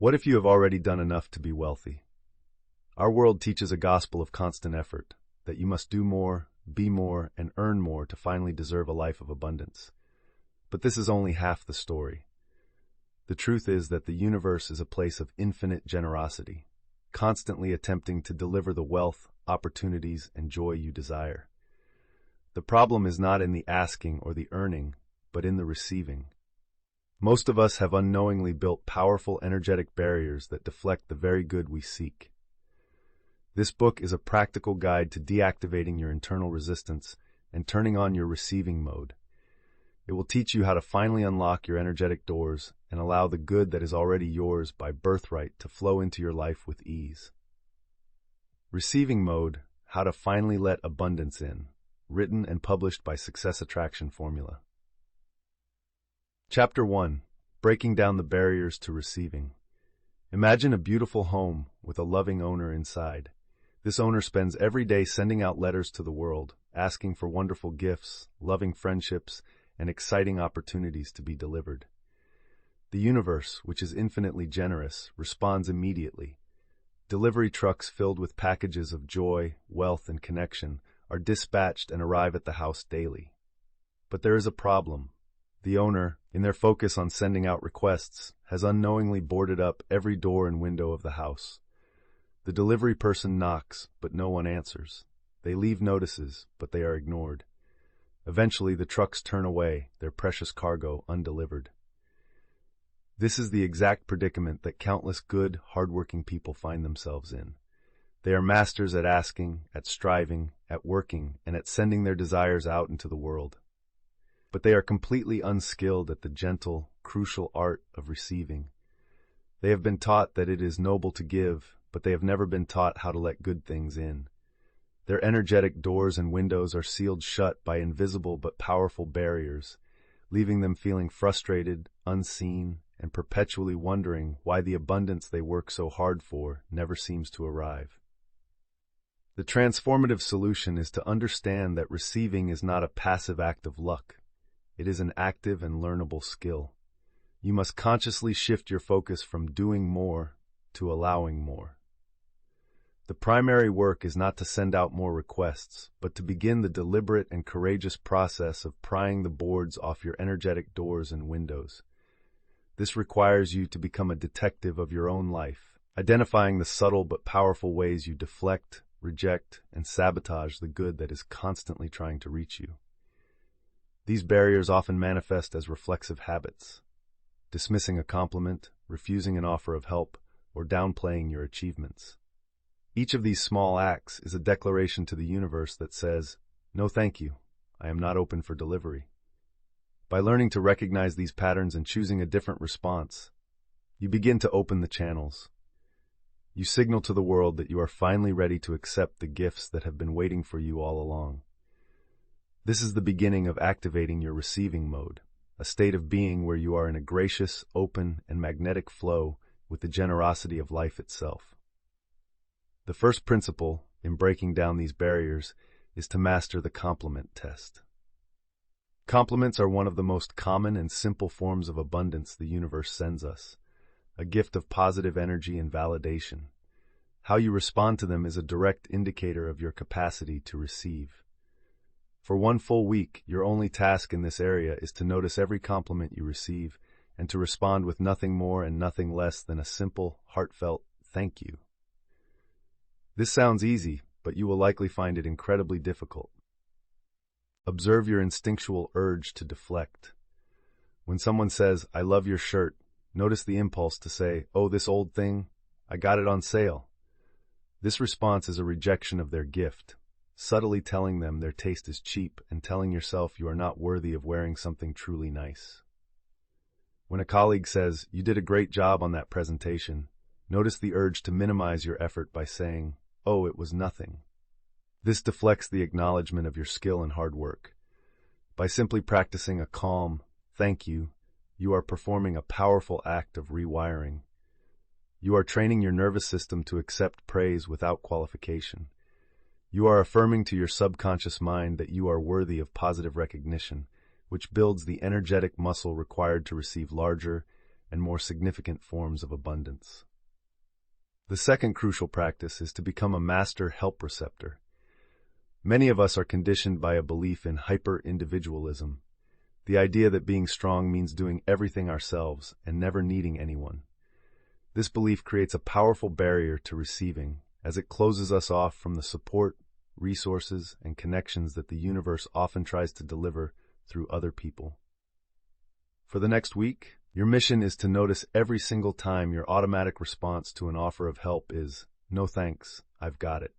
What if you have already done enough to be wealthy? Our world teaches a gospel of constant effort, that you must do more, be more, and earn more to finally deserve a life of abundance. But this is only half the story. The truth is that the universe is a place of infinite generosity, constantly attempting to deliver the wealth, opportunities, and joy you desire. The problem is not in the asking or the earning, but in the receiving. Most of us have unknowingly built powerful energetic barriers that deflect the very good we seek. This book is a practical guide to deactivating your internal resistance and turning on your receiving mode. It will teach you how to finally unlock your energetic doors and allow the good that is already yours by birthright to flow into your life with ease. Receiving Mode, How to Finally Let Abundance In, written and published by Success Attraction Formula. Chapter 1. Breaking Down the Barriers to Receiving. Imagine a beautiful home with a loving owner inside. This owner spends every day sending out letters to the world, asking for wonderful gifts, loving friendships, and exciting opportunities to be delivered. The universe, which is infinitely generous, responds immediately. Delivery trucks filled with packages of joy, wealth, and connection are dispatched and arrive at the house daily. But there is a problem. The owner, in their focus on sending out requests, has unknowingly boarded up every door and window of the house. The delivery person knocks, but no one answers. They leave notices, but they are ignored. Eventually, the trucks turn away, their precious cargo undelivered. This is the exact predicament that countless good, hardworking people find themselves in. They are masters at asking, at striving, at working, and at sending their desires out into the world. But they are completely unskilled at the gentle, crucial art of receiving. They have been taught that it is noble to give, but they have never been taught how to let good things in. Their energetic doors and windows are sealed shut by invisible but powerful barriers, leaving them feeling frustrated, unseen, and perpetually wondering why the abundance they work so hard for never seems to arrive. The transformative solution is to understand that receiving is not a passive act of luck. It is an active and learnable skill. You must consciously shift your focus from doing more to allowing more. The primary work is not to send out more requests, but to begin the deliberate and courageous process of prying the boards off your energetic doors and windows. This requires you to become a detective of your own life, identifying the subtle but powerful ways you deflect, reject, and sabotage the good that is constantly trying to reach you. These barriers often manifest as reflexive habits, dismissing a compliment, refusing an offer of help, or downplaying your achievements. Each of these small acts is a declaration to the universe that says, "No thank you, I am not open for delivery." By learning to recognize these patterns and choosing a different response, you begin to open the channels. You signal to the world that you are finally ready to accept the gifts that have been waiting for you all along. This is the beginning of activating your receiving mode, a state of being where you are in a gracious, open, and magnetic flow with the generosity of life itself. The first principle in breaking down these barriers is to master the compliment test. Compliments are one of the most common and simple forms of abundance the universe sends us, a gift of positive energy and validation. How you respond to them is a direct indicator of your capacity to receive. For one full week, your only task in this area is to notice every compliment you receive and to respond with nothing more and nothing less than a simple, heartfelt thank you. This sounds easy, but you will likely find it incredibly difficult. Observe your instinctual urge to deflect. When someone says, "I love your shirt," notice the impulse to say, "Oh, this old thing, I got it on sale." This response is a rejection of their gift, subtly telling them their taste is cheap and telling yourself you are not worthy of wearing something truly nice. When a colleague says, "You did a great job on that presentation," notice the urge to minimize your effort by saying, "Oh, it was nothing." This deflects the acknowledgement of your skill and hard work. By simply practicing a calm, "thank you," you are performing a powerful act of rewiring. You are training your nervous system to accept praise without qualification. You are affirming to your subconscious mind that you are worthy of positive recognition, which builds the energetic muscle required to receive larger, and more significant forms of abundance. The second crucial practice is to become a master help receptor. Many of us are conditioned by a belief in hyper-individualism, the idea that being strong means doing everything ourselves and never needing anyone. This belief creates a powerful barrier to receiving, as it closes us off from the support, resources, and connections that the universe often tries to deliver through other people. For the next week, your mission is to notice every single time your automatic response to an offer of help is, "No thanks, I've got it."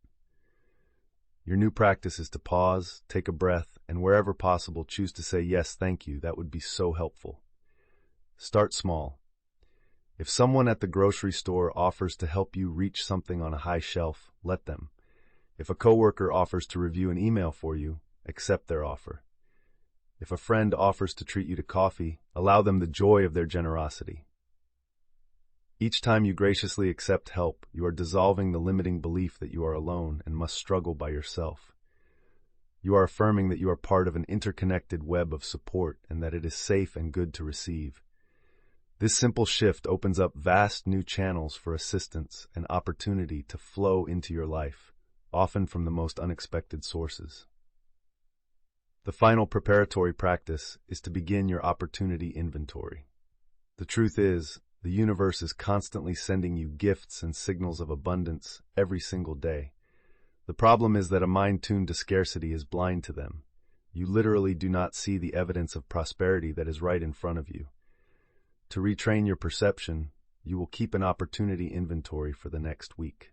Your new practice is to pause, take a breath, and wherever possible, choose to say, "Yes, thank you, that would be so helpful." Start small. If someone at the grocery store offers to help you reach something on a high shelf, let them. If a coworker offers to review an email for you, accept their offer. If a friend offers to treat you to coffee, allow them the joy of their generosity. Each time you graciously accept help, you are dissolving the limiting belief that you are alone and must struggle by yourself. You are affirming that you are part of an interconnected web of support and that it is safe and good to receive. This simple shift opens up vast new channels for assistance and opportunity to flow into your life, often from the most unexpected sources. The final preparatory practice is to begin your opportunity inventory. The truth is, the universe is constantly sending you gifts and signals of abundance every single day. The problem is that a mind tuned to scarcity is blind to them. You literally do not see the evidence of prosperity that is right in front of you. To retrain your perception, you will keep an opportunity inventory for the next week.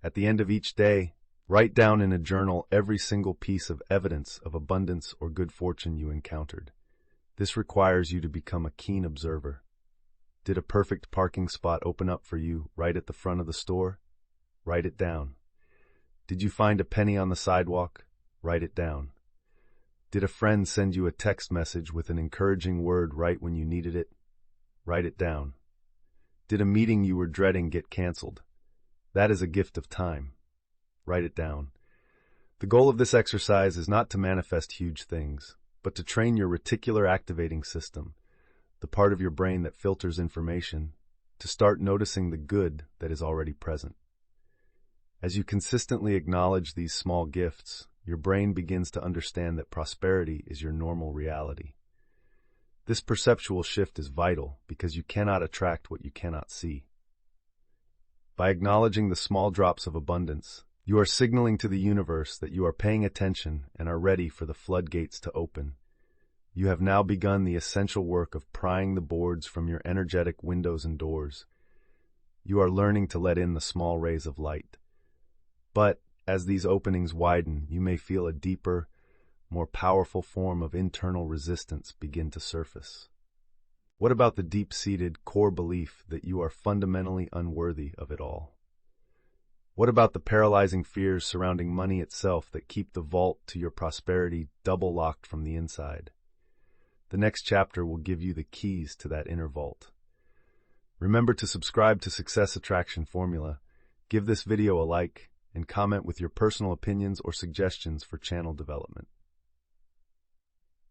At the end of each day, write down in a journal every single piece of evidence of abundance or good fortune you encountered. This requires you to become a keen observer. Did a perfect parking spot open up for you right at the front of the store? Write it down. Did you find a penny on the sidewalk? Write it down. Did a friend send you a text message with an encouraging word right when you needed it? Write it down. Did a meeting you were dreading get canceled? That is a gift of time. Write it down. The goal of this exercise is not to manifest huge things, but to train your reticular activating system, the part of your brain that filters information, to start noticing the good that is already present. As you consistently acknowledge these small gifts, your brain begins to understand that prosperity is your normal reality. This perceptual shift is vital because you cannot attract what you cannot see. By acknowledging the small drops of abundance, you are signaling to the universe that you are paying attention and are ready for the floodgates to open. You have now begun the essential work of prying the boards from your energetic windows and doors. You are learning to let in the small rays of light. But as these openings widen, you may feel a deeper, more powerful form of internal resistance begin to surface. What about the deep-seated core belief that you are fundamentally unworthy of it all? What about the paralyzing fears surrounding money itself that keep the vault to your prosperity double-locked from the inside? The next chapter will give you the keys to that inner vault. Remember to subscribe to Success Attraction Formula, give this video a like, and comment with your personal opinions or suggestions for channel development.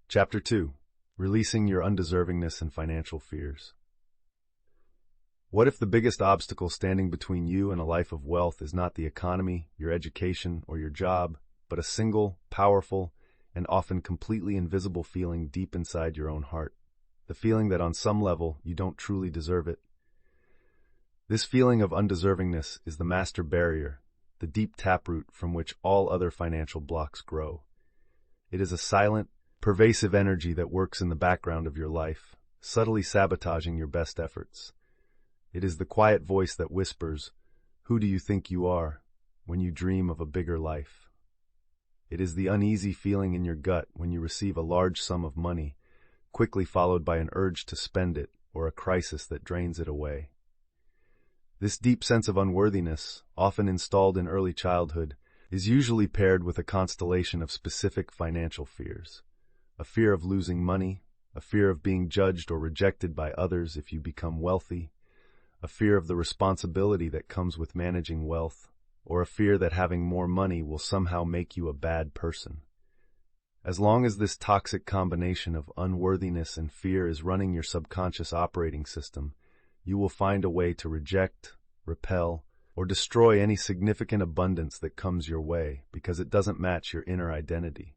Chapter 2. Releasing your undeservingness and financial fears. What if the biggest obstacle standing between you and a life of wealth is not the economy, your education, or your job, but a single, powerful, and often completely invisible feeling deep inside your own heart? The feeling that on some level you don't truly deserve it. This feeling of undeservingness is the master barrier, the deep taproot from which all other financial blocks grow. It is a silent, pervasive energy that works in the background of your life, subtly sabotaging your best efforts. It is the quiet voice that whispers, "Who do you think you are?" when you dream of a bigger life. It is the uneasy feeling in your gut when you receive a large sum of money, quickly followed by an urge to spend it or a crisis that drains it away. This deep sense of unworthiness, often installed in early childhood, is usually paired with a constellation of specific financial fears. A fear of losing money, a fear of being judged or rejected by others if you become wealthy, a fear of the responsibility that comes with managing wealth, or a fear that having more money will somehow make you a bad person. As long as this toxic combination of unworthiness and fear is running your subconscious operating system, you will find a way to reject, repel, or destroy any significant abundance that comes your way because it doesn't match your inner identity.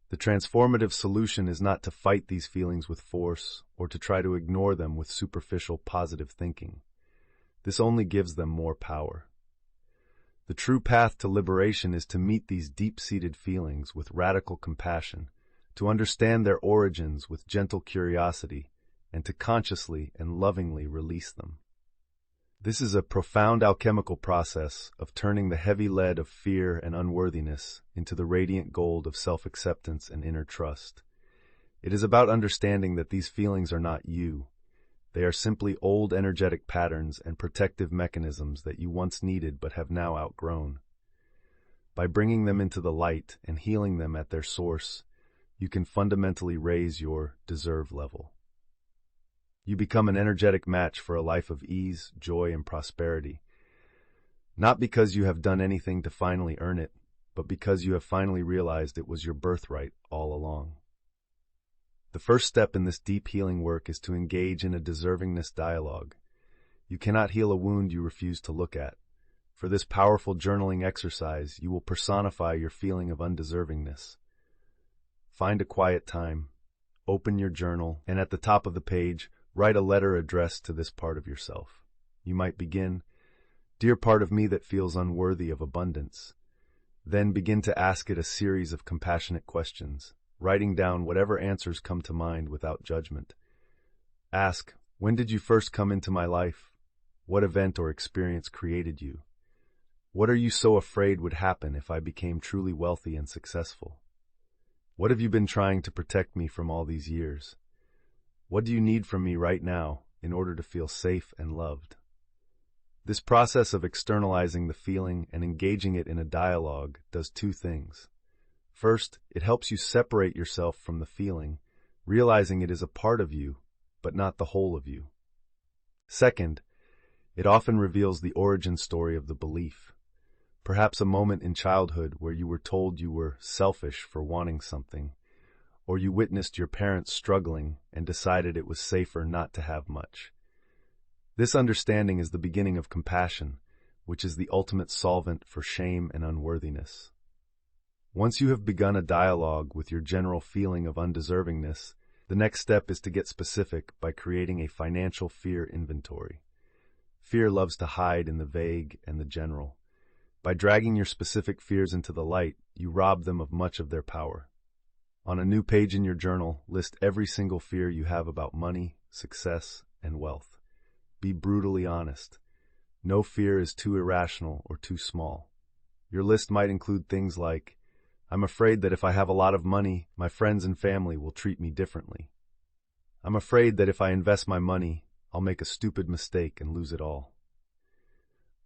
The transformative solution is not to fight these feelings with force or to try to ignore them with superficial positive thinking. This only gives them more power. The true path to liberation is to meet these deep-seated feelings with radical compassion, to understand their origins with gentle curiosity, and to consciously and lovingly release them. This is a profound alchemical process of turning the heavy lead of fear and unworthiness into the radiant gold of self-acceptance and inner trust. It is about understanding that these feelings are not you. They are simply old energetic patterns and protective mechanisms that you once needed but have now outgrown. By bringing them into the light and healing them at their source, you can fundamentally raise your deserve level. You become an energetic match for a life of ease, joy, and prosperity. Not because you have done anything to finally earn it, but because you have finally realized it was your birthright all along. The first step in this deep healing work is to engage in a deservingness dialogue. You cannot heal a wound you refuse to look at. For this powerful journaling exercise, you will personify your feeling of undeservingness. Find a quiet time, open your journal, and at the top of the page, write a letter addressed to this part of yourself. You might begin, "Dear part of me that feels unworthy of abundance." Then begin to ask it a series of compassionate questions, writing down whatever answers come to mind without judgment. Ask, "When did you first come into my life? What event or experience created you? What are you so afraid would happen if I became truly wealthy and successful? What have you been trying to protect me from all these years? What do you need from me right now in order to feel safe and loved?" This process of externalizing the feeling and engaging it in a dialogue does two things. First, it helps you separate yourself from the feeling, realizing it is a part of you, but not the whole of you. Second, it often reveals the origin story of the belief. Perhaps a moment in childhood where you were told you were selfish for wanting something, or you witnessed your parents struggling and decided it was safer not to have much. This understanding is the beginning of compassion, which is the ultimate solvent for shame and unworthiness. Once you have begun a dialogue with your general feeling of undeservingness, the next step is to get specific by creating a financial fear inventory. Fear loves to hide in the vague and the general. By dragging your specific fears into the light, you rob them of much of their power. On a new page in your journal, list every single fear you have about money, success, and wealth. Be brutally honest. No fear is too irrational or too small. Your list might include things like, "I'm afraid that if I have a lot of money, my friends and family will treat me differently. I'm afraid that if I invest my money, I'll make a stupid mistake and lose it all.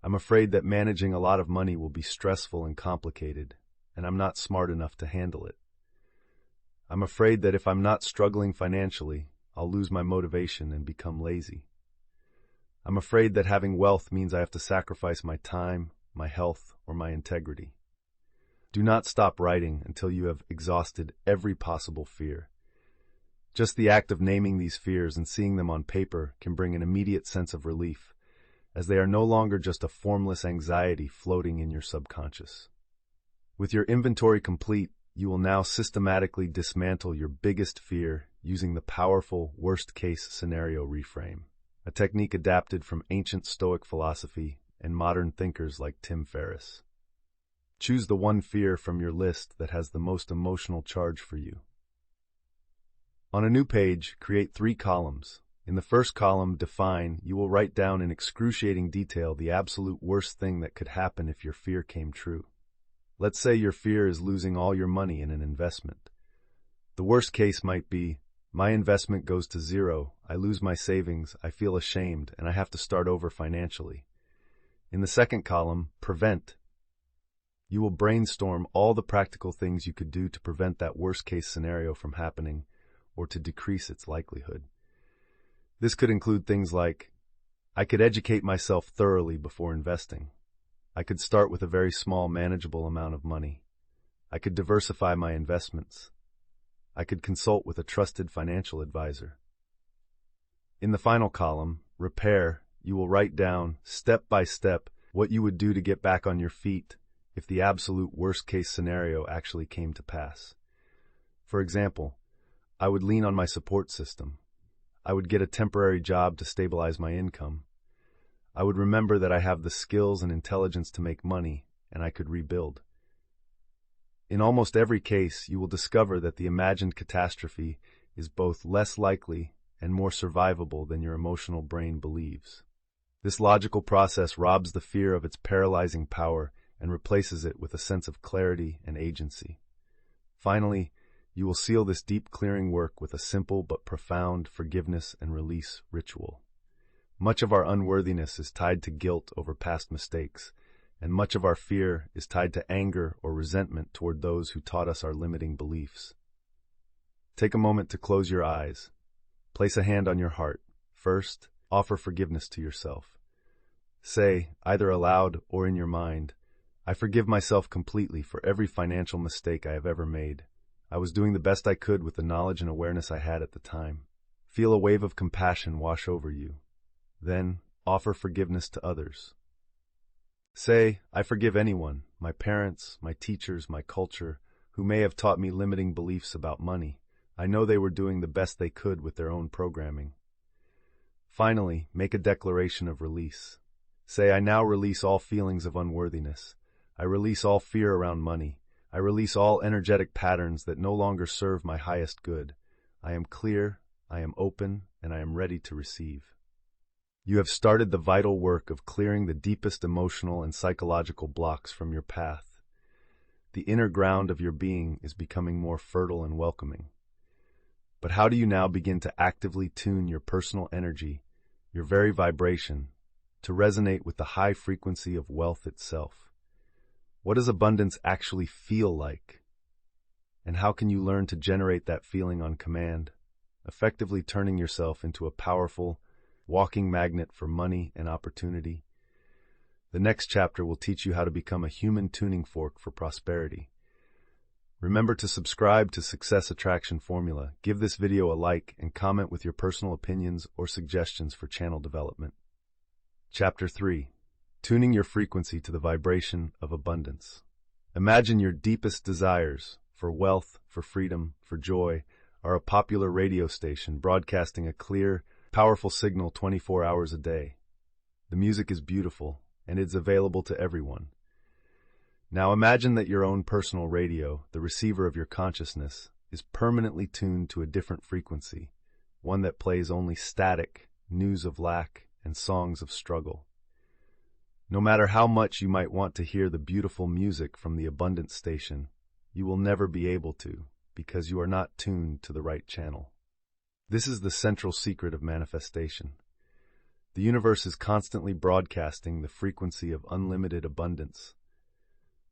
I'm afraid that managing a lot of money will be stressful and complicated, and I'm not smart enough to handle it. I'm afraid that if I'm not struggling financially, I'll lose my motivation and become lazy. I'm afraid that having wealth means I have to sacrifice my time, my health, or my integrity." Do not stop writing until you have exhausted every possible fear. Just the act of naming these fears and seeing them on paper can bring an immediate sense of relief, as they are no longer just a formless anxiety floating in your subconscious. With your inventory complete, you will now systematically dismantle your biggest fear using the powerful worst-case scenario reframe, a technique adapted from ancient Stoic philosophy and modern thinkers like Tim Ferriss. Choose the one fear from your list that has the most emotional charge for you. On a new page, create 3 columns. In the first column, define, you will write down in excruciating detail the absolute worst thing that could happen if your fear came true. Let's say your fear is losing all your money in an investment. The worst case might be, "My investment goes to zero, I lose my savings, I feel ashamed, and I have to start over financially." In the second column, prevent. You will brainstorm all the practical things you could do to prevent that worst-case scenario from happening or to decrease its likelihood. This could include things like, "I could educate myself thoroughly before investing. I could start with a very small, manageable amount of money. I could diversify my investments. I could consult with a trusted financial advisor. In the final column, repair, you will write down, step by step, what you would do to get back on your feet if the absolute worst-case scenario actually came to pass. For example, I would lean on my support system. I would get a temporary job to stabilize my income. I would remember that I have the skills and intelligence to make money, and I could rebuild. In almost every case, you will discover that the imagined catastrophe is both less likely and more survivable than your emotional brain believes. This logical process robs the fear of its paralyzing power and replaces it with a sense of clarity and agency. Finally, you will seal this deep clearing work with a simple but profound forgiveness and release ritual. Much of our unworthiness is tied to guilt over past mistakes, and much of our fear is tied to anger or resentment toward those who taught us our limiting beliefs. Take a moment to close your eyes. Place a hand on your heart. First, offer forgiveness to yourself. Say, either aloud or in your mind, I forgive myself completely for every financial mistake I have ever made. I was doing the best I could with the knowledge and awareness I had at the time. Feel a wave of compassion wash over you. Then, offer forgiveness to others. Say, I forgive anyone, my parents, my teachers, my culture, who may have taught me limiting beliefs about money. I know they were doing the best they could with their own programming. Finally, make a declaration of release. Say, I now release all feelings of unworthiness. I release all fear around money. I release all energetic patterns that no longer serve my highest good. I am clear, I am open, and I am ready to receive. You have started the vital work of clearing the deepest emotional and psychological blocks from your path. The inner ground of your being is becoming more fertile and welcoming. But how do you now begin to actively tune your personal energy, your very vibration, to resonate with the high frequency of wealth itself? What does abundance actually feel like? And how can you learn to generate that feeling on command, effectively turning yourself into a powerful, walking magnet for money and opportunity? The next chapter will teach you how to become a human tuning fork for prosperity. Remember to subscribe to Success Attraction Formula, give this video a like, and comment with your personal opinions or suggestions for channel development. Chapter 3. Tuning your frequency to the vibration of abundance. Imagine your deepest desires for wealth, for freedom, for joy are a popular radio station broadcasting a clear, powerful signal 24 hours a day. The music is beautiful, and it's available to everyone. Now imagine that your own personal radio, the receiver of your consciousness, is permanently tuned to a different frequency, one that plays only static, news of lack, and songs of struggle. No matter how much you might want to hear the beautiful music from the abundance station, you will never be able to, because you are not tuned to the right channel. This is the central secret of manifestation. The universe is constantly broadcasting the frequency of unlimited abundance.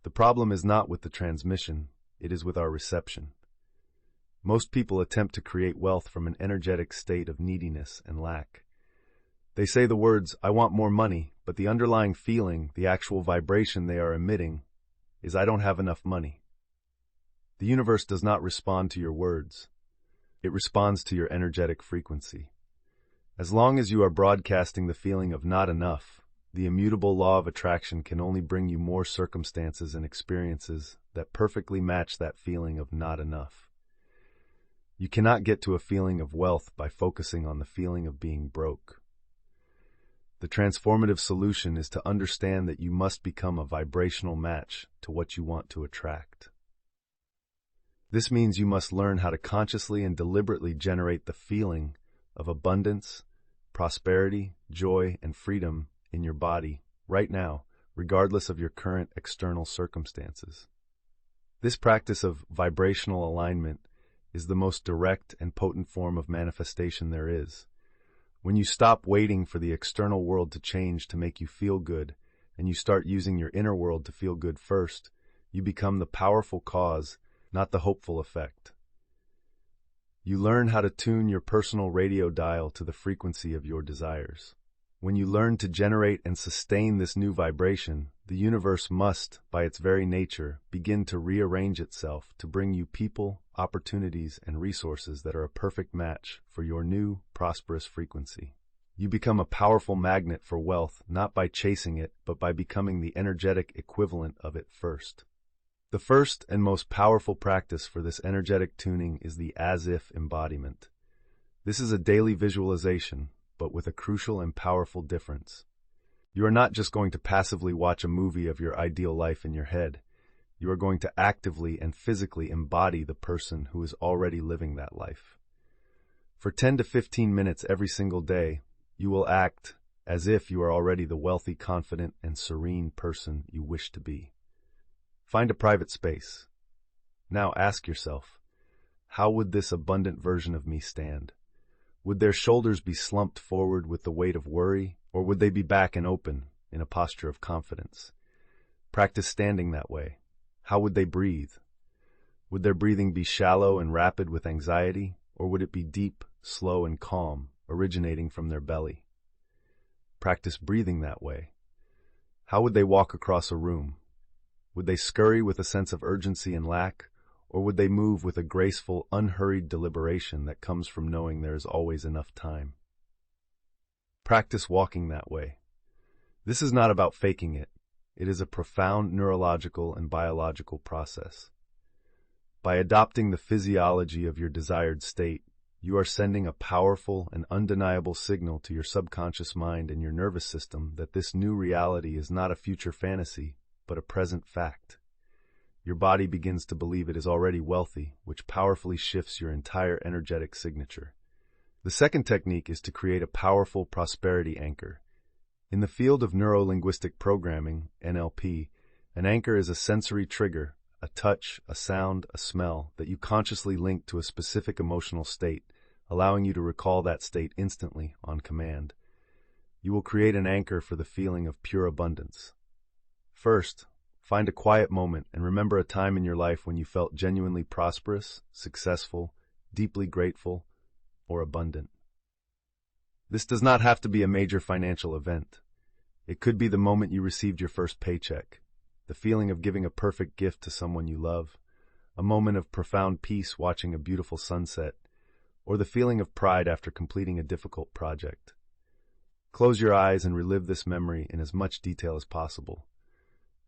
The problem is not with the transmission, it is with our reception. Most people attempt to create wealth from an energetic state of neediness and lack. They say the words, I want more money, but the underlying feeling, the actual vibration they are emitting, is I don't have enough money. The universe does not respond to your words. It responds to your energetic frequency. As long as you are broadcasting the feeling of not enough, the immutable law of attraction can only bring you more circumstances and experiences that perfectly match that feeling of not enough. You cannot get to a feeling of wealth by focusing on the feeling of being broke. The transformative solution is to understand that you must become a vibrational match to what you want to attract. This means you must learn how to consciously and deliberately generate the feeling of abundance, prosperity, joy, and freedom in your body right now, regardless of your current external circumstances. This practice of vibrational alignment is the most direct and potent form of manifestation there is. When you stop waiting for the external world to change to make you feel good, and you start using your inner world to feel good first, you become the powerful cause, not the hopeful effect. You learn how to tune your personal radio dial to the frequency of your desires. When you learn to generate and sustain this new vibration, the universe must, by its very nature, begin to rearrange itself to bring you people, opportunities, and resources that are a perfect match for your new, prosperous frequency. You become a powerful magnet for wealth not by chasing it, but by becoming the energetic equivalent of it first. The first and most powerful practice for this energetic tuning is the as-if embodiment. This is a daily visualization, but with a crucial and powerful difference. You are not just going to passively watch a movie of your ideal life in your head. You are going to actively and physically embody the person who is already living that life. For 10 to 15 minutes every single day, you will act as if you are already the wealthy, confident, and serene person you wish to be. Find a private space. Now ask yourself, how would this abundant version of me stand? Would their shoulders be slumped forward with the weight of worry, or would they be back and open in a posture of confidence? Practice standing that way. How would they breathe? Would their breathing be shallow and rapid with anxiety, or would it be deep, slow, and calm, originating from their belly? Practice breathing that way. How would they walk across a room? Would they scurry with a sense of urgency and lack, or would they move with a graceful, unhurried deliberation that comes from knowing there is always enough time? Practice walking that way. This is not about faking it. It is a profound neurological and biological process. By adopting the physiology of your desired state, you are sending a powerful and undeniable signal to your subconscious mind and your nervous system that this new reality is not a future fantasy, but a present fact. Your body begins to believe it is already wealthy, which powerfully shifts your entire energetic signature. The second technique is to create a powerful prosperity anchor. In the field of neuro-linguistic programming, NLP, an anchor is a sensory trigger, a touch, a sound, a smell that you consciously link to a specific emotional state, allowing you to recall that state instantly on command. You will create an anchor for the feeling of pure abundance. First, find a quiet moment and remember a time in your life when you felt genuinely prosperous, successful, deeply grateful, or abundant. This does not have to be a major financial event. It could be the moment you received your first paycheck, the feeling of giving a perfect gift to someone you love, a moment of profound peace watching a beautiful sunset, or the feeling of pride after completing a difficult project. Close your eyes and relive this memory in as much detail as possible.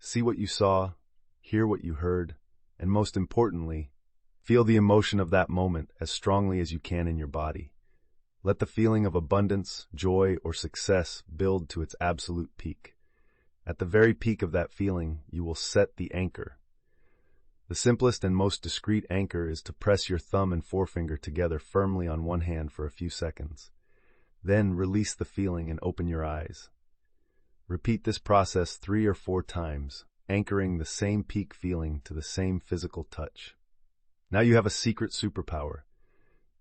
See what you saw, hear what you heard, and most importantly, feel the emotion of that moment as strongly as you can in your body. Let the feeling of abundance, joy, or success build to its absolute peak. At the very peak of that feeling, you will set the anchor. The simplest and most discreet anchor is to press your thumb and forefinger together firmly on one hand for a few seconds. Then release the feeling and open your eyes. Repeat this process 3 or 4 times, anchoring the same peak feeling to the same physical touch. Now you have a secret superpower.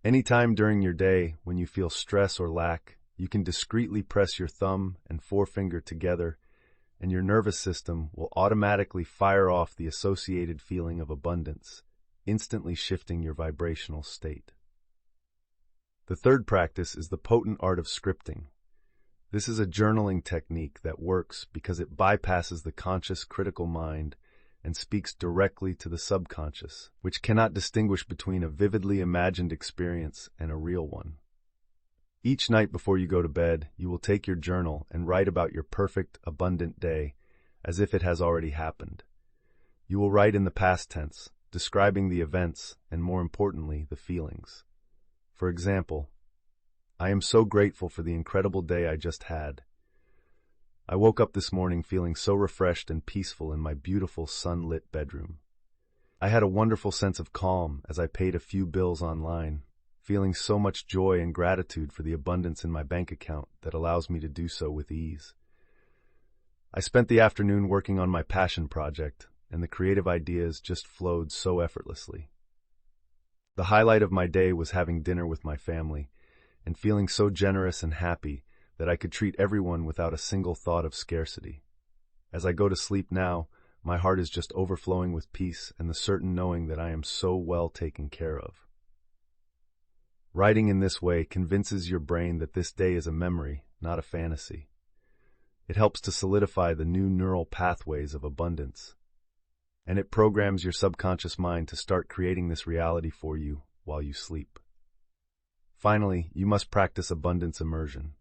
Anytime during your day when you feel stress or lack, you can discreetly press your thumb and forefinger together, and your nervous system will automatically fire off the associated feeling of abundance, instantly shifting your vibrational state. The third practice is the potent art of scripting. This is a journaling technique that works because it bypasses the conscious critical mind and speaks directly to the subconscious, which cannot distinguish between a vividly imagined experience and a real one. Each night before you go to bed, you will take your journal and write about your perfect, abundant day as if it has already happened. You will write in the past tense, describing the events and, more importantly, the feelings. For example, I am so grateful for the incredible day I just had. I woke up this morning feeling so refreshed and peaceful in my beautiful sunlit bedroom. I had a wonderful sense of calm as I paid a few bills online, feeling so much joy and gratitude for the abundance in my bank account that allows me to do so with ease. I spent the afternoon working on my passion project, and the creative ideas just flowed so effortlessly. The highlight of my day was having dinner with my family, and feeling so generous and happy that I could treat everyone without a single thought of scarcity. As I go to sleep now, my heart is just overflowing with peace and the certain knowing that I am so well taken care of. Writing in this way convinces your brain that this day is a memory, not a fantasy. It helps to solidify the new neural pathways of abundance, and it programs your subconscious mind to start creating this reality for you while you sleep. Finally, you must practice abundance immersion.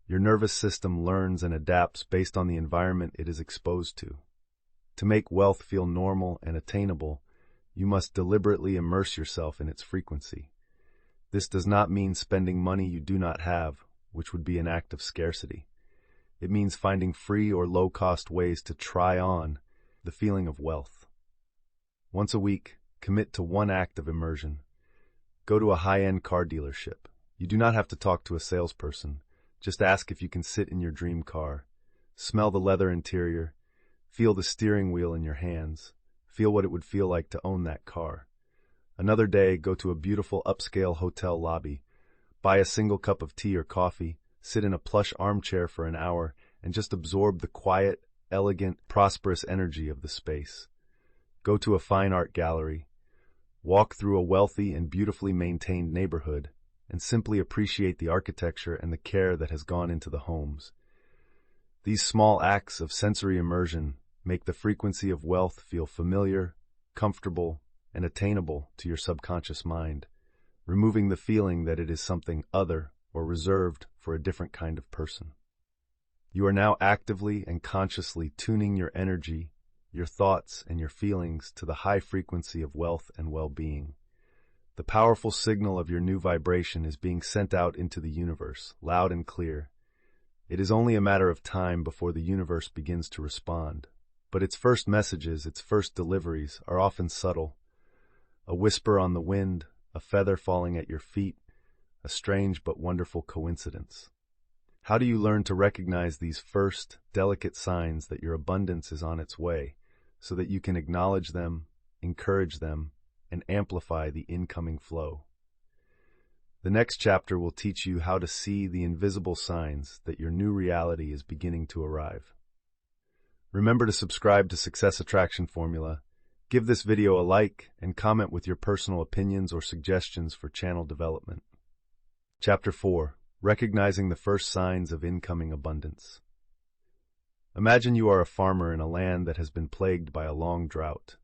Your nervous system learns and adapts based on the environment it is exposed to. To make wealth feel normal and attainable, you must deliberately immerse yourself in its frequency. This does not mean spending money you do not have, which would be an act of scarcity. It means finding free or low-cost ways to try on the feeling of wealth. Once a week, commit to one act of immersion. Go to a high-end car dealership. You do not have to talk to a salesperson. Just ask if you can sit in your dream car. Smell the leather interior. Feel the steering wheel in your hands. Feel what it would feel like to own that car. Another day, go to a beautiful upscale hotel lobby. Buy a single cup of tea or coffee. Sit in a plush armchair for an hour and just absorb the quiet, elegant, prosperous energy of the space. Go to a fine art gallery. Walk through a wealthy and beautifully maintained neighborhood and simply appreciate the architecture and the care that has gone into the homes. These small acts of sensory immersion make the frequency of wealth feel familiar, comfortable, and attainable to your subconscious mind, removing the feeling that it is something other or reserved for a different kind of person. You are now actively and consciously tuning your energy, your thoughts, and your feelings to the high frequency of wealth and well-being. The powerful signal of your new vibration is being sent out into the universe, loud and clear. It is only a matter of time before the universe begins to respond, but its first messages, its first deliveries, are often subtle. A whisper on the wind, a feather falling at your feet, a strange but wonderful coincidence. How do you learn to recognize these first, delicate signs that your abundance is on its way, so that you can acknowledge them, encourage them, and amplify the incoming flow? The next chapter will teach you how to see the invisible signs that your new reality is beginning to arrive. Remember to subscribe to Success Attraction Formula. Give this video a like and comment with your personal opinions or suggestions for channel development. Chapter 4. Recognizing the first signs of incoming abundance. Imagine you are a farmer in a land that has been plagued by a long drought.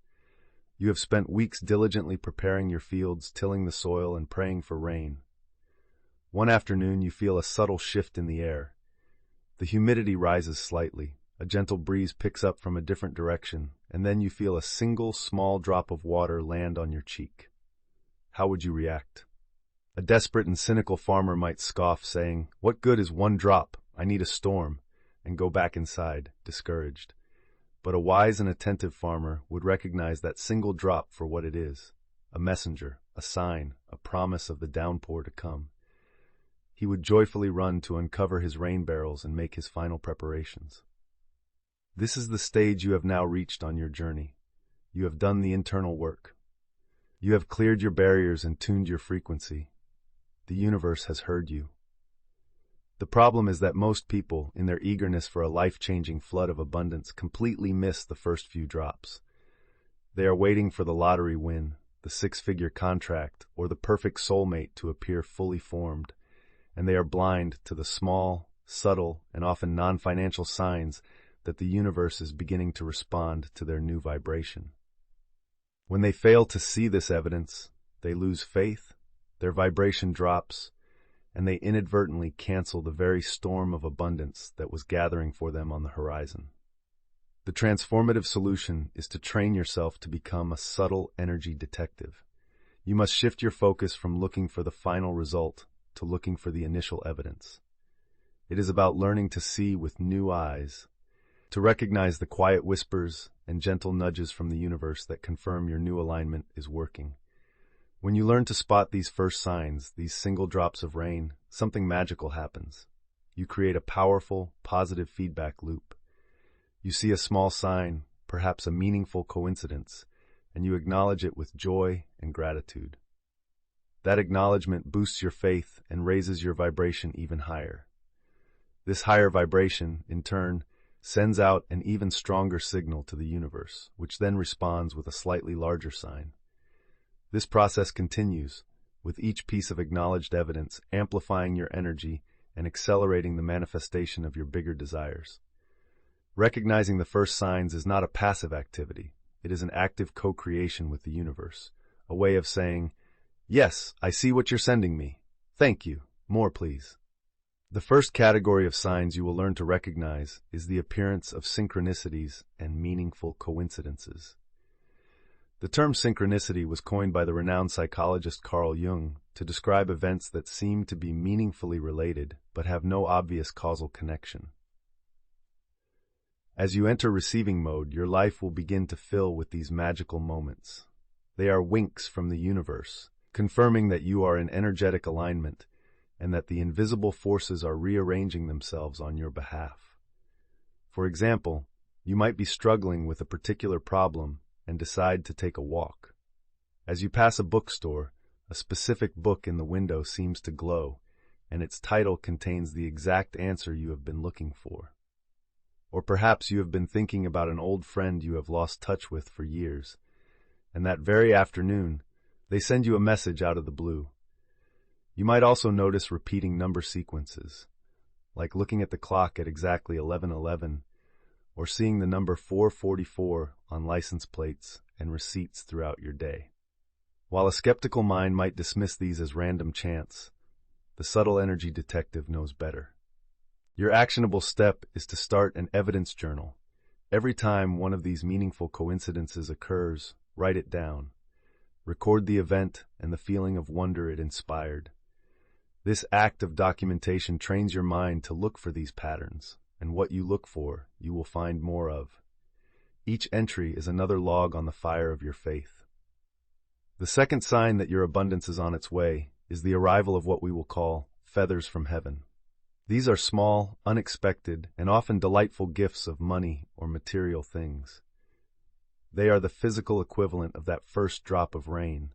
You have spent weeks diligently preparing your fields, tilling the soil, and praying for rain. One afternoon, you feel a subtle shift in the air. The humidity rises slightly. A gentle breeze picks up from a different direction, and then you feel a single small drop of water land on your cheek. How would you react? A desperate and cynical farmer might scoff, saying, "What good is one drop? I need a storm," and go back inside, discouraged. But a wise and attentive farmer would recognize that single drop for what it is, a messenger, a sign, a promise of the downpour to come. He would joyfully run to uncover his rain barrels and make his final preparations. This is the stage you have now reached on your journey. You have done the internal work. You have cleared your barriers and tuned your frequency. The universe has heard you. The problem is that most people, in their eagerness for a life-changing flood of abundance, completely miss the first few drops. They are waiting for the lottery win, the six-figure contract, or the perfect soulmate to appear fully formed, and they are blind to the small, subtle, and often non-financial signs that the universe is beginning to respond to their new vibration. When they fail to see this evidence, they lose faith, their vibration drops, and they inadvertently cancel the very storm of abundance that was gathering for them on the horizon. The transformative solution is to train yourself to become a subtle energy detective. You must shift your focus from looking for the final result to looking for the initial evidence. It is about learning to see with new eyes, to recognize the quiet whispers and gentle nudges from the universe that confirm your new alignment is working. When you learn to spot these first signs, these single drops of rain, something magical happens. You create a powerful, positive feedback loop. You see a small sign, perhaps a meaningful coincidence, and you acknowledge it with joy and gratitude. That acknowledgement boosts your faith and raises your vibration even higher. This higher vibration, in turn, sends out an even stronger signal to the universe, which then responds with a slightly larger sign. This process continues, with each piece of acknowledged evidence amplifying your energy and accelerating the manifestation of your bigger desires. Recognizing the first signs is not a passive activity. It is an active co-creation with the universe, a way of saying, "Yes, I see what you're sending me. Thank you. More, please." The first category of signs you will learn to recognize is the appearance of synchronicities and meaningful coincidences. The term synchronicity was coined by the renowned psychologist Carl Jung to describe events that seem to be meaningfully related but have no obvious causal connection. As you enter receiving mode, your life will begin to fill with these magical moments. They are winks from the universe, confirming that you are in energetic alignment and that the invisible forces are rearranging themselves on your behalf. For example, you might be struggling with a particular problem and decide to take a walk. As you pass a bookstore, a specific book in the window seems to glow, and its title contains the exact answer you have been looking for. Or perhaps you have been thinking about an old friend you have lost touch with for years, and that very afternoon, they send you a message out of the blue. You might also notice repeating number sequences, like looking at the clock at exactly 11:11, or seeing the number 444 on license plates and receipts throughout your day. While a skeptical mind might dismiss these as random chance, the subtle energy detective knows better. Your actionable step is to start an evidence journal. Every time one of these meaningful coincidences occurs, write it down. Record the event and the feeling of wonder it inspired. This act of documentation trains your mind to look for these patterns, and what you look for, you will find more of. Each entry is another log on the fire of your faith. The second sign that your abundance is on its way is the arrival of what we will call feathers from heaven. These are small, unexpected, and often delightful gifts of money or material things. They are the physical equivalent of that first drop of rain.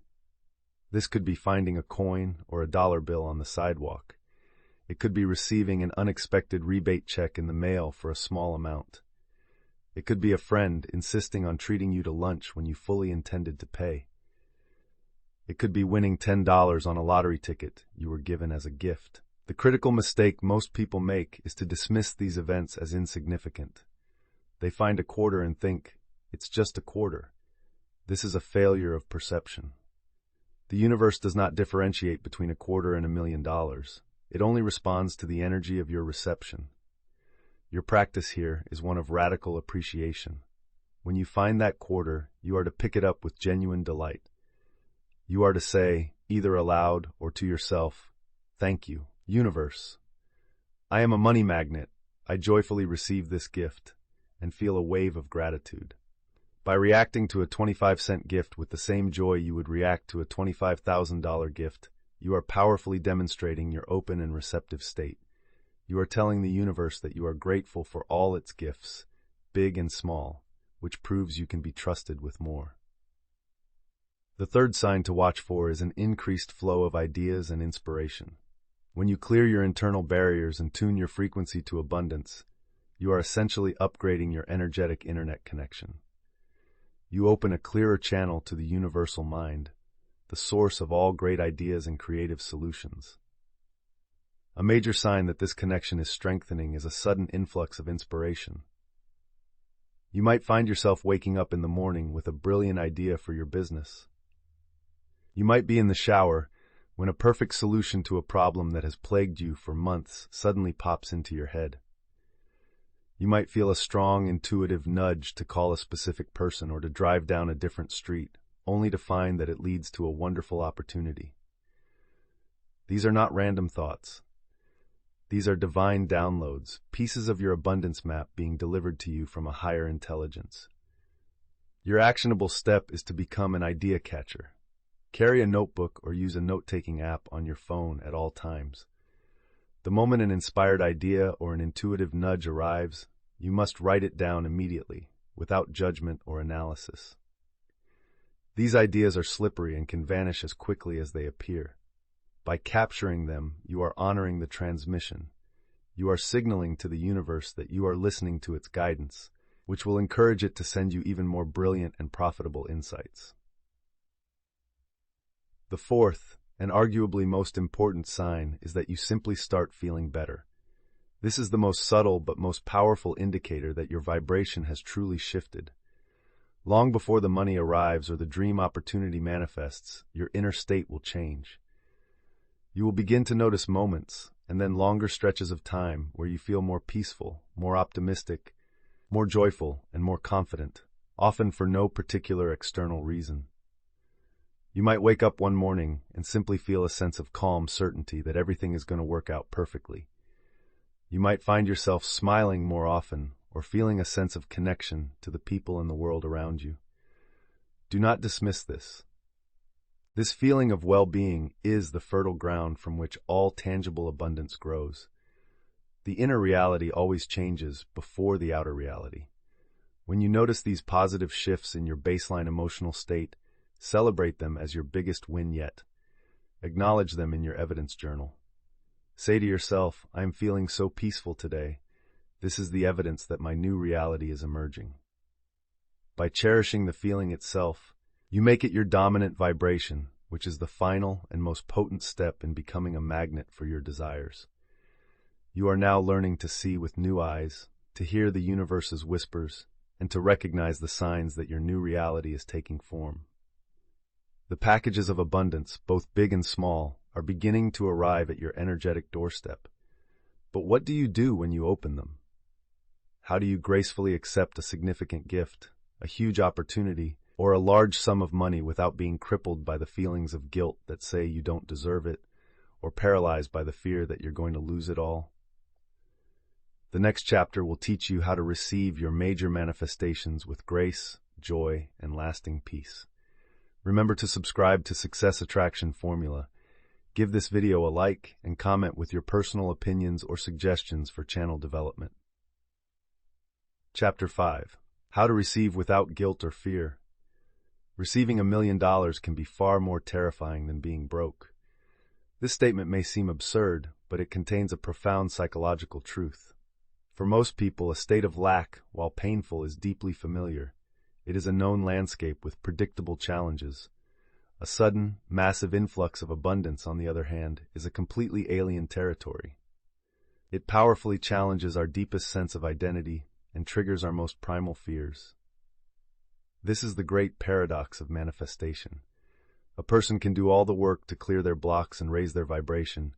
This could be finding a coin or a dollar bill on the sidewalk. It could be receiving an unexpected rebate check in the mail for a small amount. It could be a friend insisting on treating you to lunch when you fully intended to pay. It could be winning $10 on a lottery ticket you were given as a gift. The critical mistake most people make is to dismiss these events as insignificant. They find a quarter and think, "It's just a quarter." This is a failure of perception. The universe does not differentiate between a quarter and $1 million. It only responds to the energy of your reception. Your practice here is one of radical appreciation. When you find that quarter, you are to pick it up with genuine delight. You are to say, either aloud or to yourself, "Thank you, universe. I am a money magnet. I joyfully receive this gift," and feel a wave of gratitude. By reacting to a 25-cent gift with the same joy you would react to a $25,000 gift, you are powerfully demonstrating your open and receptive state. You are telling the universe that you are grateful for all its gifts, big and small, which proves you can be trusted with more. The third sign to watch for is an increased flow of ideas and inspiration. When you clear your internal barriers and tune your frequency to abundance, you are essentially upgrading your energetic internet connection. You open a clearer channel to the universal mind, the source of all great ideas and creative solutions. A major sign that this connection is strengthening is a sudden influx of inspiration. You might find yourself waking up in the morning with a brilliant idea for your business. You might be in the shower when a perfect solution to a problem that has plagued you for months suddenly pops into your head. You might feel a strong, intuitive nudge to call a specific person or to drive down a different street, only to find that it leads to a wonderful opportunity. These are not random thoughts. These are divine downloads, pieces of your abundance map being delivered to you from a higher intelligence. Your actionable step is to become an idea catcher. Carry a notebook or use a note-taking app on your phone at all times. The moment an inspired idea or an intuitive nudge arrives, you must write it down immediately, without judgment or analysis. These ideas are slippery and can vanish as quickly as they appear. By capturing them, you are honoring the transmission. You are signaling to the universe that you are listening to its guidance, which will encourage it to send you even more brilliant and profitable insights. The fourth, and arguably most important sign is that you simply start feeling better. This is the most subtle but most powerful indicator that your vibration has truly shifted. Long before the money arrives or the dream opportunity manifests, your inner state will change. You will begin to notice moments, and then longer stretches of time where you feel more peaceful, more optimistic, more joyful, and more confident, often for no particular external reason. You might wake up one morning and simply feel a sense of calm certainty that everything is going to work out perfectly. You might find yourself smiling more often or feeling a sense of connection to the people in the world around you. Do not dismiss this. This feeling of well-being is the fertile ground from which all tangible abundance grows. The inner reality always changes before the outer reality. When you notice these positive shifts in your baseline emotional state, celebrate them as your biggest win yet. Acknowledge them in your evidence journal. Say to yourself, I am feeling so peaceful today. This is the evidence that my new reality is emerging. By cherishing the feeling itself, you make it your dominant vibration, which is the final and most potent step in becoming a magnet for your desires. You are now learning to see with new eyes, to hear the universe's whispers, and to recognize the signs that your new reality is taking form. The packages of abundance, both big and small, are beginning to arrive at your energetic doorstep. But what do you do when you open them? How do you gracefully accept a significant gift, a huge opportunity, or a large sum of money without being crippled by the feelings of guilt that say you don't deserve it, or paralyzed by the fear that you're going to lose it all? The next chapter will teach you how to receive your major manifestations with grace, joy, and lasting peace. Remember to subscribe to Success Attraction Formula. Give this video a like and comment with your personal opinions or suggestions for channel development. Chapter 5. How to receive without guilt or fear. Receiving $1 million can be far more terrifying than being broke. This statement may seem absurd, but it contains a profound psychological truth. For most people, a state of lack, while painful, is deeply familiar. It is a known landscape with predictable challenges. A sudden, massive influx of abundance, on the other hand, is a completely alien territory. It powerfully challenges our deepest sense of identity and triggers our most primal fears. This is the great paradox of manifestation. A person can do all the work to clear their blocks and raise their vibration,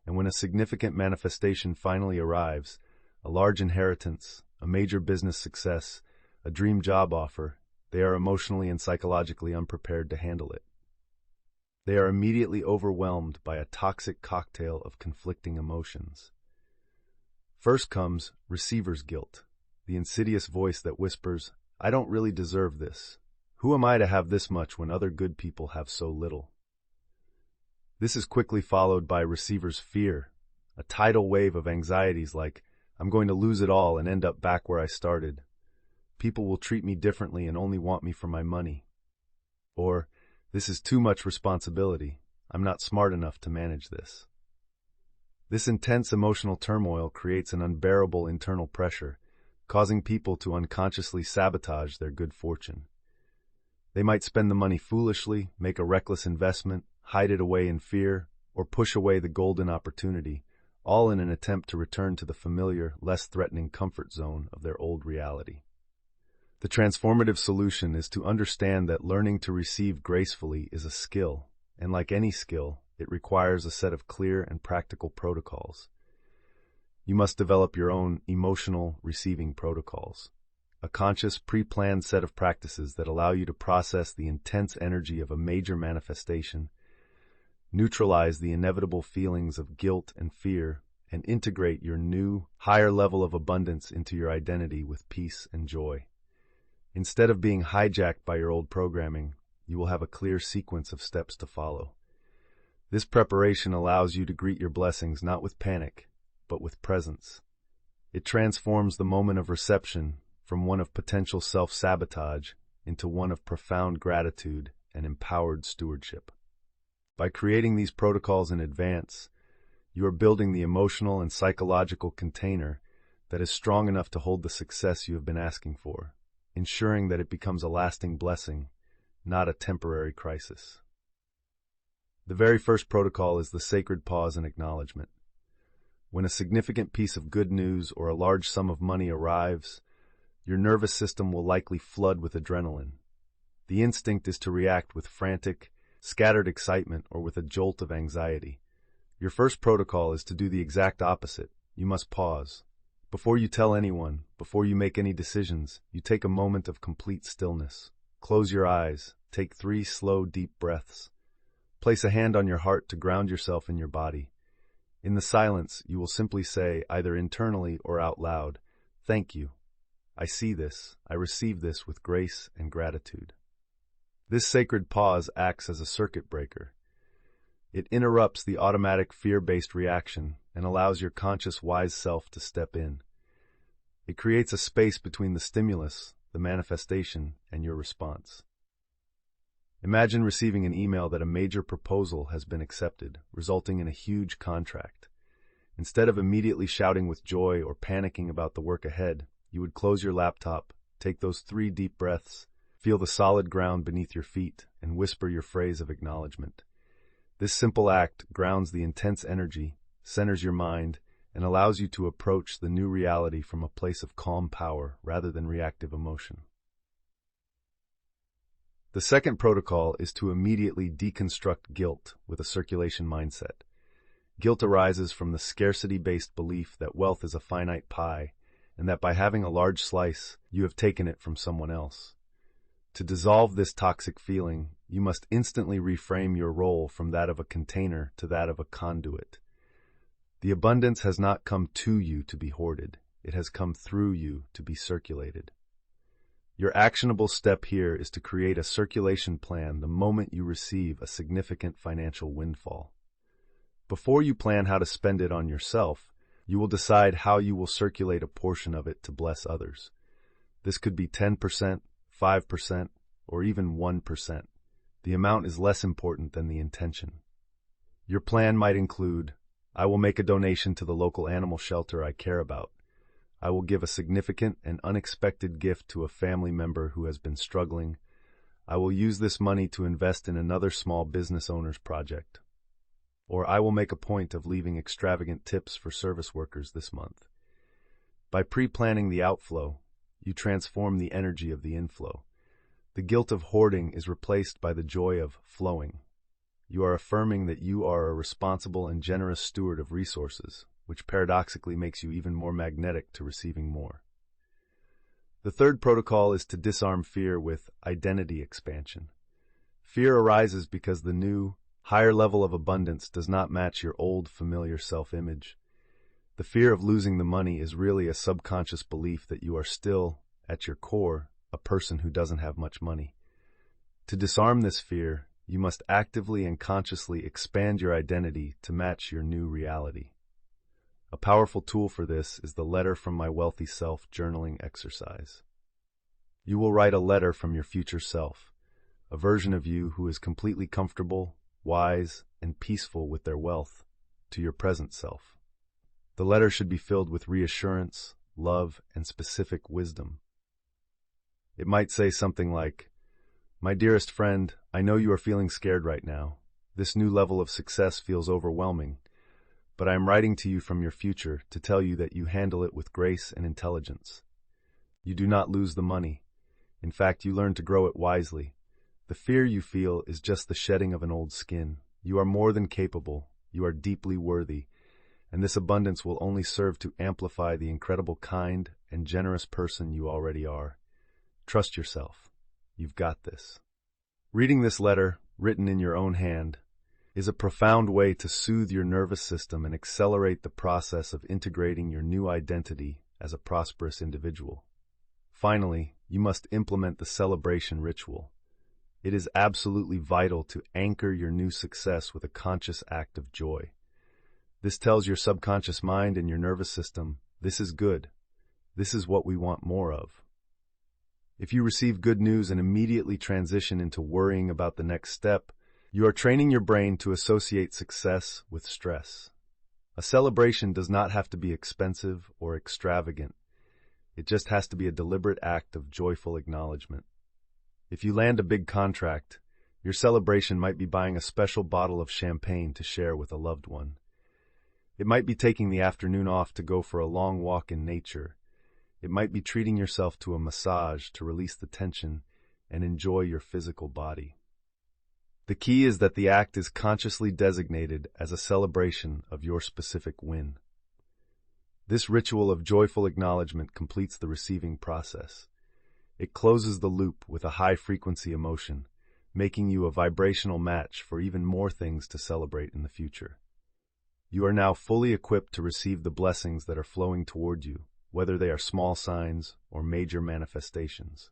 and when a significant manifestation finally arrives, a large inheritance, a major business success, a dream job offer, they are emotionally and psychologically unprepared to handle it. They are immediately overwhelmed by a toxic cocktail of conflicting emotions. First comes receiver's guilt, the insidious voice that whispers, I don't really deserve this. Who am I to have this much when other good people have so little? This is quickly followed by receiver's fear, a tidal wave of anxieties like, I'm going to lose it all and end up back where I started. People will treat me differently and only want me for my money. Or, this is too much responsibility. I'm not smart enough to manage this. This intense emotional turmoil creates an unbearable internal pressure, causing people to unconsciously sabotage their good fortune. They might spend the money foolishly, make a reckless investment, hide it away in fear, or push away the golden opportunity, all in an attempt to return to the familiar, less threatening comfort zone of their old reality. The transformative solution is to understand that learning to receive gracefully is a skill, and like any skill, it requires a set of clear and practical protocols. You must develop your own emotional receiving protocols, a conscious, pre-planned set of practices that allow you to process the intense energy of a major manifestation, neutralize the inevitable feelings of guilt and fear, and integrate your new, higher level of abundance into your identity with peace and joy. Instead of being hijacked by your old programming, you will have a clear sequence of steps to follow. This preparation allows you to greet your blessings not with panic, but with presence. It transforms the moment of reception from one of potential self-sabotage into one of profound gratitude and empowered stewardship. By creating these protocols in advance, you are building the emotional and psychological container that is strong enough to hold the success you have been asking for, ensuring that it becomes a lasting blessing, not a temporary crisis. The very first protocol is the sacred pause and acknowledgement. When a significant piece of good news or a large sum of money arrives, your nervous system will likely flood with adrenaline. The instinct is to react with frantic, scattered excitement or with a jolt of anxiety. Your first protocol is to do the exact opposite. You must pause. Before you tell anyone, before you make any decisions, you take a moment of complete stillness. Close your eyes. Take 3 slow, deep breaths. Place a hand on your heart to ground yourself in your body. In the silence, you will simply say, either internally or out loud, "Thank you. I see this. I receive this with grace and gratitude." This sacred pause acts as a circuit breaker. It interrupts the automatic fear-based reaction and allows your conscious, wise self to step in. It creates a space between the stimulus, the manifestation, and your response. Imagine receiving an email that a major proposal has been accepted, resulting in a huge contract. Instead of immediately shouting with joy or panicking about the work ahead, you would close your laptop, take those 3 deep breaths, feel the solid ground beneath your feet, and whisper your phrase of acknowledgement. This simple act grounds the intense energy, centers your mind, and allows you to approach the new reality from a place of calm power rather than reactive emotion. The second protocol is to immediately deconstruct guilt with a circulation mindset. Guilt arises from the scarcity-based belief that wealth is a finite pie, and that by having a large slice, you have taken it from someone else. To dissolve this toxic feeling, you must instantly reframe your role from that of a container to that of a conduit. The abundance has not come to you to be hoarded. It has come through you to be circulated. Your actionable step here is to create a circulation plan the moment you receive a significant financial windfall. Before you plan how to spend it on yourself, you will decide how you will circulate a portion of it to bless others. This could be 10%, 5%, or even 1%. The amount is less important than the intention. Your plan might include, I will make a donation to the local animal shelter I care about. I will give a significant and unexpected gift to a family member who has been struggling. I will use this money to invest in another small business owner's project. Or I will make a point of leaving extravagant tips for service workers this month. By pre-planning the outflow, you transform the energy of the inflow. The guilt of hoarding is replaced by the joy of flowing. You are affirming that you are a responsible and generous steward of resources, which paradoxically makes you even more magnetic to receiving more. The third protocol is to disarm fear with identity expansion. Fear arises because the new, higher level of abundance does not match your old, familiar self-image. The fear of losing the money is really a subconscious belief that you are still, at your core, a person who doesn't have much money. To disarm this fear, you must actively and consciously expand your identity to match your new reality. A powerful tool for this is the Letter from My Wealthy Self journaling exercise. You will write a letter from your future self, a version of you who is completely comfortable, wise, and peaceful with their wealth, to your present self. The letter should be filled with reassurance, love, and specific wisdom. It might say something like, My dearest friend, I know you are feeling scared right now. This new level of success feels overwhelming, but I am writing to you from your future to tell you that you handle it with grace and intelligence. You do not lose the money. In fact, you learn to grow it wisely. The fear you feel is just the shedding of an old skin. You are more than capable. You are deeply worthy. And this abundance will only serve to amplify the incredible kind and generous person you already are. Trust yourself. You've got this. Reading this letter, written in your own hand, is a profound way to soothe your nervous system and accelerate the process of integrating your new identity as a prosperous individual. Finally, you must implement the celebration ritual. It is absolutely vital to anchor your new success with a conscious act of joy. This tells your subconscious mind and your nervous system, this is good. This is what we want more of. If you receive good news and immediately transition into worrying about the next step, you are training your brain to associate success with stress. A celebration does not have to be expensive or extravagant. It just has to be a deliberate act of joyful acknowledgement. If you land a big contract, Your celebration might be buying a special bottle of champagne to share with a loved one. It might be taking the afternoon off to go for a long walk in nature. It might be treating yourself to a massage to release the tension and enjoy your physical body. The key is that the act is consciously designated as a celebration of your specific win. This ritual of joyful acknowledgement completes the receiving process. It closes the loop with a high-frequency emotion, making you a vibrational match for even more things to celebrate in the future. You are now fully equipped to receive the blessings that are flowing toward you, whether they are small signs or major manifestations.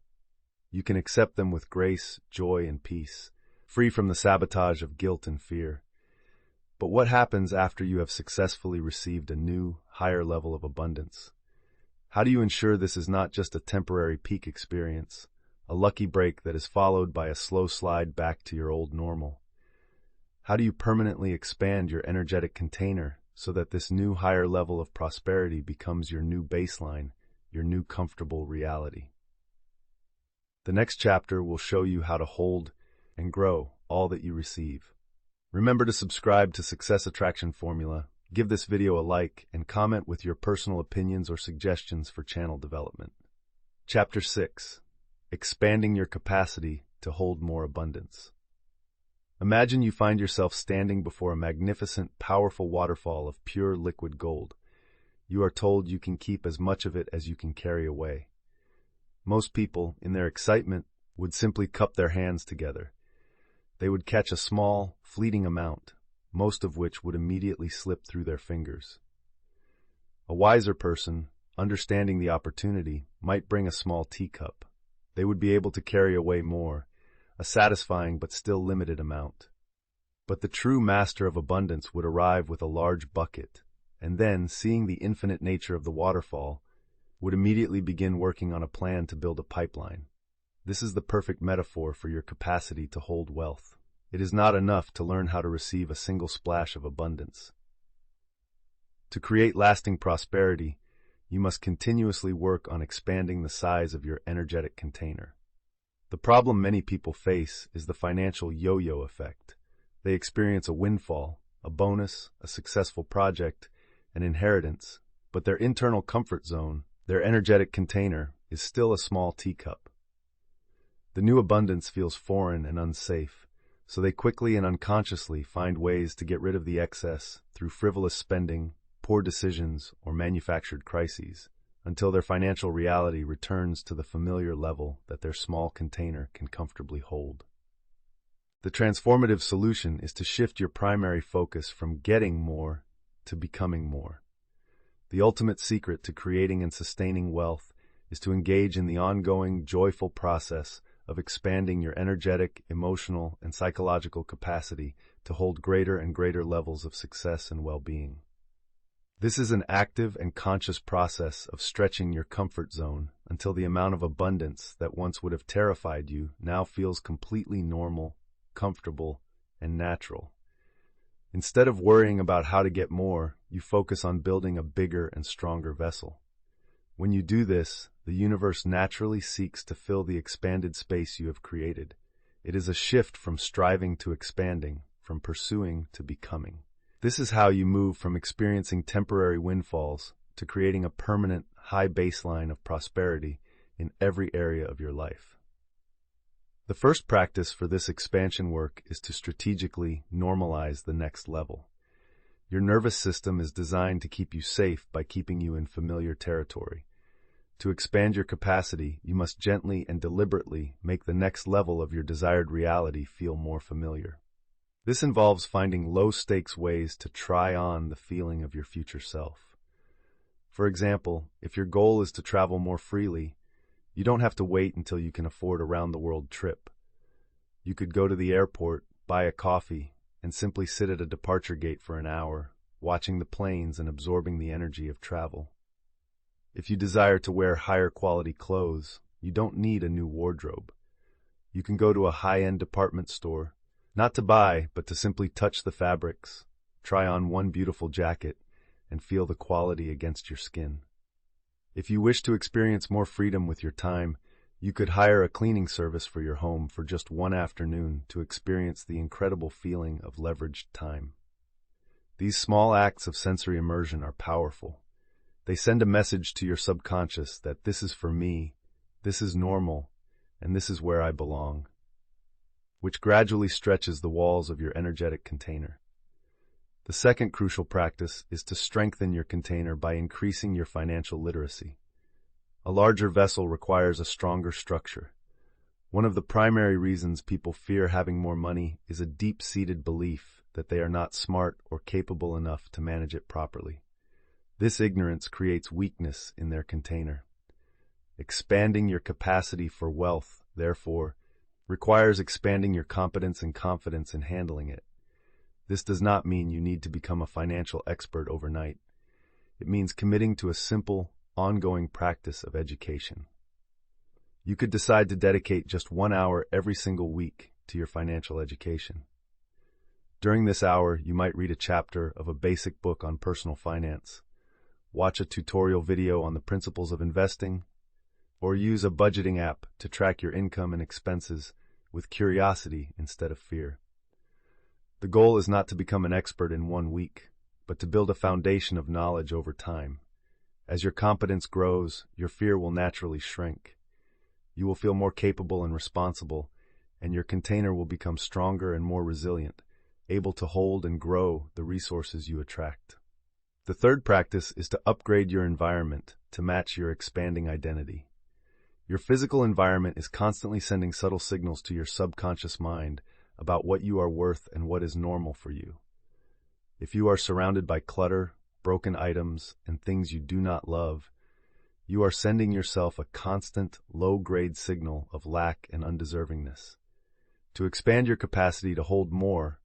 You can accept them with grace, joy, and peace, free from the sabotage of guilt and fear. But what happens after you have successfully received a new, higher level of abundance? How do you ensure this is not just a temporary peak experience, a lucky break that is followed by a slow slide back to your old normal? How do you permanently expand your energetic container so that this new higher level of prosperity becomes your new baseline, your new comfortable reality? The next chapter will show you how to hold and grow all that you receive. Remember to subscribe to Success Attraction Formula, give this video a like, and comment with your personal opinions or suggestions for channel development. Chapter 6. Expanding your capacity to hold more abundance. Imagine you find yourself standing before a magnificent, powerful waterfall of pure liquid gold. You are told you can keep as much of it as you can carry away. Most people, in their excitement, would simply cup their hands together. They would catch a small, fleeting amount, most of which would immediately slip through their fingers. A wiser person, understanding the opportunity, might bring a small teacup. They would be able to carry away more, a satisfying but still limited amount. But the true master of abundance would arrive with a large bucket, and then, seeing the infinite nature of the waterfall, would immediately begin working on a plan to build a pipeline. This is the perfect metaphor for your capacity to hold wealth. It is not enough to learn how to receive a single splash of abundance. To create lasting prosperity, you must continuously work on expanding the size of your energetic container. The problem many people face is the financial yo-yo effect. They experience a windfall, a bonus, a successful project, an inheritance, but their internal comfort zone, their energetic container, is still a small teacup. The new abundance feels foreign and unsafe, so they quickly and unconsciously find ways to get rid of the excess through frivolous spending, poor decisions, or manufactured crises, until their financial reality returns to the familiar level that their small container can comfortably hold. The transformative solution is to shift your primary focus from getting more to becoming more. The ultimate secret to creating and sustaining wealth is to engage in the ongoing, joyful process of expanding your energetic, emotional, and psychological capacity to hold greater and greater levels of success and well-being. This is an active and conscious process of stretching your comfort zone until the amount of abundance that once would have terrified you now feels completely normal, comfortable, and natural. Instead of worrying about how to get more, you focus on building a bigger and stronger vessel. When you do this, the universe naturally seeks to fill the expanded space you have created. It is a shift from striving to expanding, from pursuing to becoming. This is how you move from experiencing temporary windfalls to creating a permanent, high baseline of prosperity in every area of your life. The first practice for this expansion work is to strategically normalize the next level. Your nervous system is designed to keep you safe by keeping you in familiar territory. To expand your capacity, you must gently and deliberately make the next level of your desired reality feel more familiar. This involves finding low-stakes ways to try on the feeling of your future self. For example, if your goal is to travel more freely, you don't have to wait until you can afford a round-the-world trip. You could go to the airport, buy a coffee, and simply sit at a departure gate for an hour, watching the planes and absorbing the energy of travel. If you desire to wear higher quality clothes, you don't need a new wardrobe. You can go to a high-end department store, not to buy, but to simply touch the fabrics, try on one beautiful jacket, and feel the quality against your skin. If you wish to experience more freedom with your time, You could hire a cleaning service for your home for just one afternoon to experience the incredible feeling of leveraged time. These small acts of sensory immersion are powerful. They send a message to your subconscious that this is for me, this is normal, and this is where I belong, which gradually stretches the walls of your energetic container. The second crucial practice is to strengthen your container by increasing your financial literacy. A larger vessel requires a stronger structure. One of the primary reasons people fear having more money is a deep-seated belief that they are not smart or capable enough to manage it properly. This ignorance creates weakness in their container. Expanding your capacity for wealth, therefore, requires expanding your competence and confidence in handling it. This does not mean you need to become a financial expert overnight. It means committing to a simple, ongoing practice of education. You could decide to dedicate just 1 hour every single week to your financial education. During this hour, you might read a chapter of a basic book on personal finance, watch a tutorial video on the principles of investing, or use a budgeting app to track your income and expenses with curiosity instead of fear. The goal is not to become an expert in 1 week, but to build a foundation of knowledge over time. As your competence grows, your fear will naturally shrink. You will feel more capable and responsible, and your container will become stronger and more resilient, able to hold and grow the resources you attract. The third practice is to upgrade your environment to match your expanding identity. Your physical environment is constantly sending subtle signals to your subconscious mind about what you are worth and what is normal for you. If you are surrounded by clutter, broken items, and things you do not love, you are sending yourself a constant, low-grade signal of lack and undeservingness. To expand your capacity to hold more,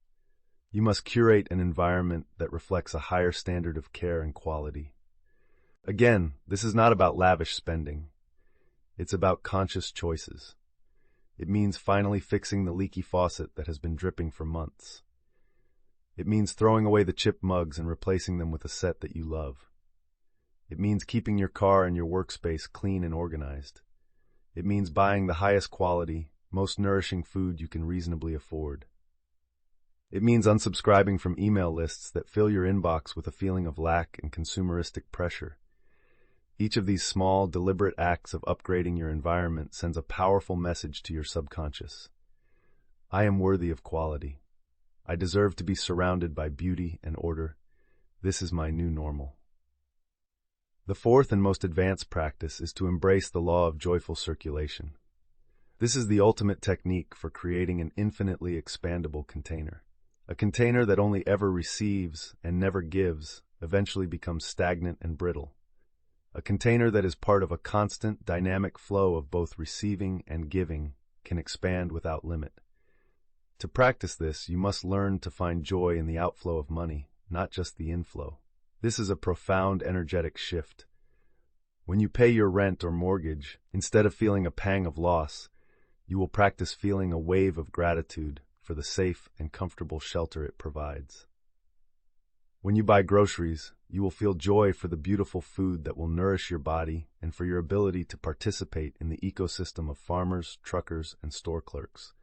you must curate an environment that reflects a higher standard of care and quality. Again, this is not about lavish spending. It's about conscious choices. It means finally fixing the leaky faucet that has been dripping for months. It means throwing away the chipped mugs and replacing them with a set that you love. It means keeping your car and your workspace clean and organized. It means buying the highest quality, most nourishing food you can reasonably afford. It means unsubscribing from email lists that fill your inbox with a feeling of lack and consumeristic pressure. Each of these small, deliberate acts of upgrading your environment sends a powerful message to your subconscious. I am worthy of quality. I deserve to be surrounded by beauty and order. This is my new normal. The fourth and most advanced practice is to embrace the law of joyful circulation. This is the ultimate technique for creating an infinitely expandable container. A container that only ever receives and never gives eventually becomes stagnant and brittle. A container that is part of a constant, dynamic flow of both receiving and giving can expand without limit. To practice this, you must learn to find joy in the outflow of money, not just the inflow. This is a profound energetic shift. When you pay your rent or mortgage, instead of feeling a pang of loss, you will practice feeling a wave of gratitude for the safe and comfortable shelter it provides. When you buy groceries, you will feel joy for the beautiful food that will nourish your body and for your ability to participate in the ecosystem of farmers, truckers, and store clerks.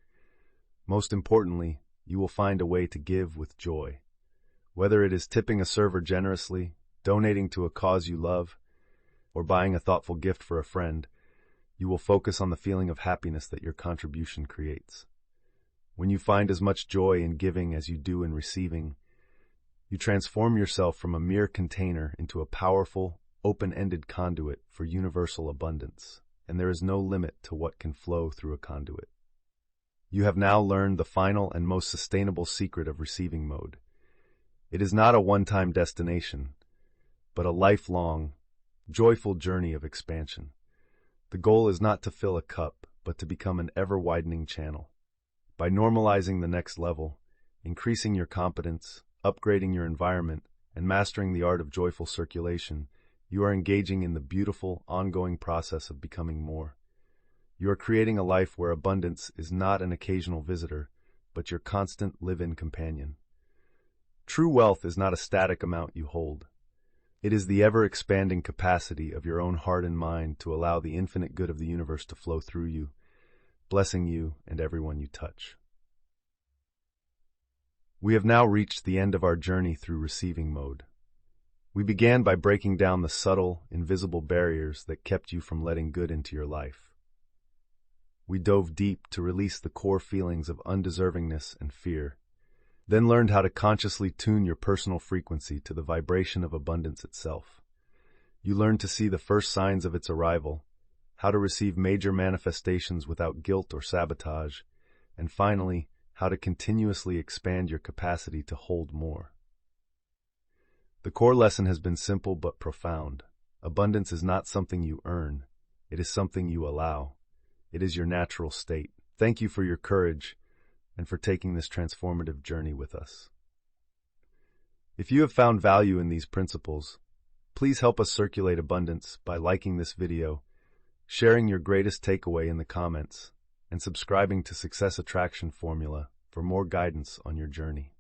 Most importantly, you will find a way to give with joy. Whether it is tipping a server generously, donating to a cause you love, or buying a thoughtful gift for a friend, you will focus on the feeling of happiness that your contribution creates. When you find as much joy in giving as you do in receiving, you transform yourself from a mere container into a powerful, open-ended conduit for universal abundance, and there is no limit to what can flow through a conduit. You have now learned the final and most sustainable secret of receiving mode. It is not a one-time destination, but a lifelong, joyful journey of expansion. The goal is not to fill a cup, but to become an ever-widening channel. By normalizing the next level, increasing your competence, upgrading your environment, and mastering the art of joyful circulation, you are engaging in the beautiful, ongoing process of becoming more. You are creating a life where abundance is not an occasional visitor, but your constant live-in companion. True wealth is not a static amount you hold. It is the ever-expanding capacity of your own heart and mind to allow the infinite good of the universe to flow through you, blessing you and everyone you touch. We have now reached the end of our journey through receiving mode. We began by breaking down the subtle, invisible barriers that kept you from letting good into your life. We dove deep to release the core feelings of undeservingness and fear, then learned how to consciously tune your personal frequency to the vibration of abundance itself. You learned to see the first signs of its arrival, how to receive major manifestations without guilt or sabotage, and finally, how to continuously expand your capacity to hold more. The core lesson has been simple but profound. Abundance is not something you earn. It is something you allow. It is your natural state. Thank you for your courage and for taking this transformative journey with us. If you have found value in these principles, please help us circulate abundance by liking this video, sharing your greatest takeaway in the comments, and subscribing to Success Attraction Formula for more guidance on your journey.